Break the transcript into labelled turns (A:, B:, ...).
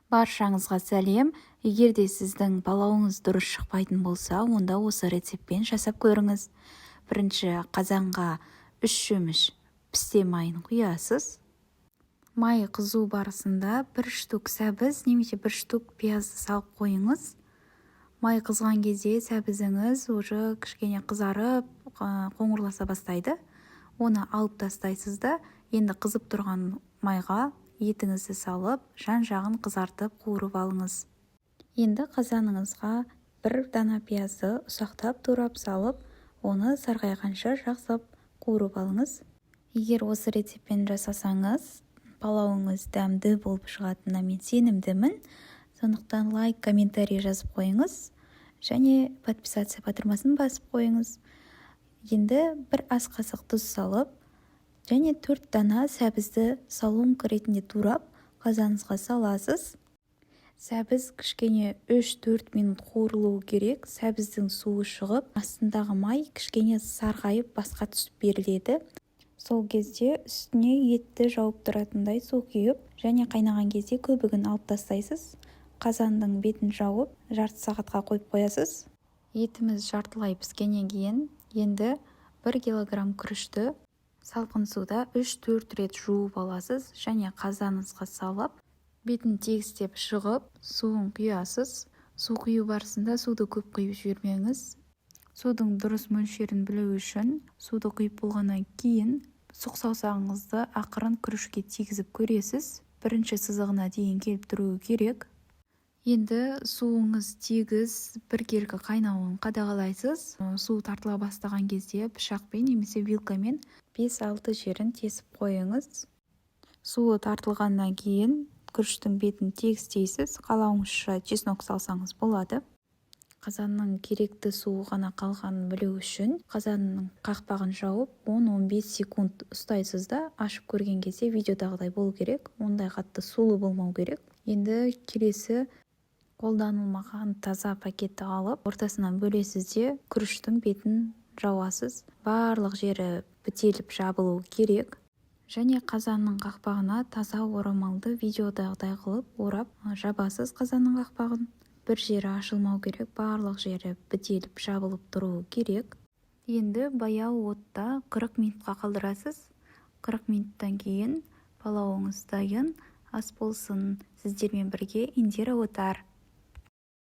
A: Баршаңызға сәлем. Егер де сіздің палауыңыз дұрыс шықпайтын болса, онда осы рецептпен жасап көріңіз. Бірінші қазанға 3 шөміш пісте майын құясыз. Май қызу барысында 1 штук сәбіз немесе 1 штук пиязды салып қойыңыз. Май қызған кезде сәбізіңіз уже кішкене қызарып, қоңырласа бастайды. Оны алып тастайсыз да, енді қызып тұрған майға етіңізді салып, жан-жағын қызартып қуырып алыңыз. Енді қазаныңызға 1 дана пиязды ұсақтап турап салып, оны сарғайғанша жақсылап қуырып алыңыз. Егер осы рецептпен жасасаңыз, палауыңыз дәмді болып шығатынына мен сенімдімін. Сондықтан лайк, комментарий жазып қойыңыз және подписация батырмасын басып қойыңыз. Енді 1 ас қасық тұз салып, және 4 дана сәбізді соломка ретінде турап қазаныңызға саласыз. Сәбіз кішкене 3-4 минут қуырылуы керек. Сәбіздің суы шығып, астындағы май кішкене сарғайып басқа түсіп беріледі. Сол кезде үстіне етті жауып тұратындай су құйып, және қайнаған кезде көбігін алып тастайсыз. Қазандың бетін жауып, жарты сағатқа қойып қоясыз. Етіміз жартылай піскеннен кейін, енді 1 килограмм күрішті салқын суда 3-4 рет жуып аласыз, және қазаныңызға салып, бетін тегістеп шығып, суын құясыз. Су құю барысында суды көп құйып жібермеңіз. Судың дұрыс мөлшерін білу үшін, суды құйып болғаннан кейін сұқ саусағыңызды ақырын күрішке тигізіп көресіз. Бірінші сызығына дейін келіп тұруы керек. Енді суыңыз тегіз біркелкі қайнауын қадағалайсыз. Су тартыла бастаған кезде пышақпен немесе вилкамен 5-6 жерін тесіп қойыңыз. Суы тартылғаннан кейін күріштің бетін тегістейсіз. Қалауыңызша чеснок салсаңыз болады. Қазанның керекті суы ғана қалғанын білу үшін қазанның қақпағын жауып 10-15 секунд ұстайсыз да, ашып көрген кезде видеодағыдай болу керек. Ондай қатты сулы болмау керек. Енді келесі қолданылмаған таза пакетті алып, ортасынан бөлесіз де күріштің бетін жауасыз. Барлық жері бітеліп жабылуы керек. Және қазанның қақпағына таза орамалды видеодағыдай қылып орап жабасыз қазанның қақпағын. Бір жері ашылмау керек, барлық жері бітеліп жабылып тұруы керек. Енді баяу отта 40 минутқа қалдырасыз. 40 минуттан кейін палауыңыз дайын. Ас болсын. Сіздермен бірге Индира Отар.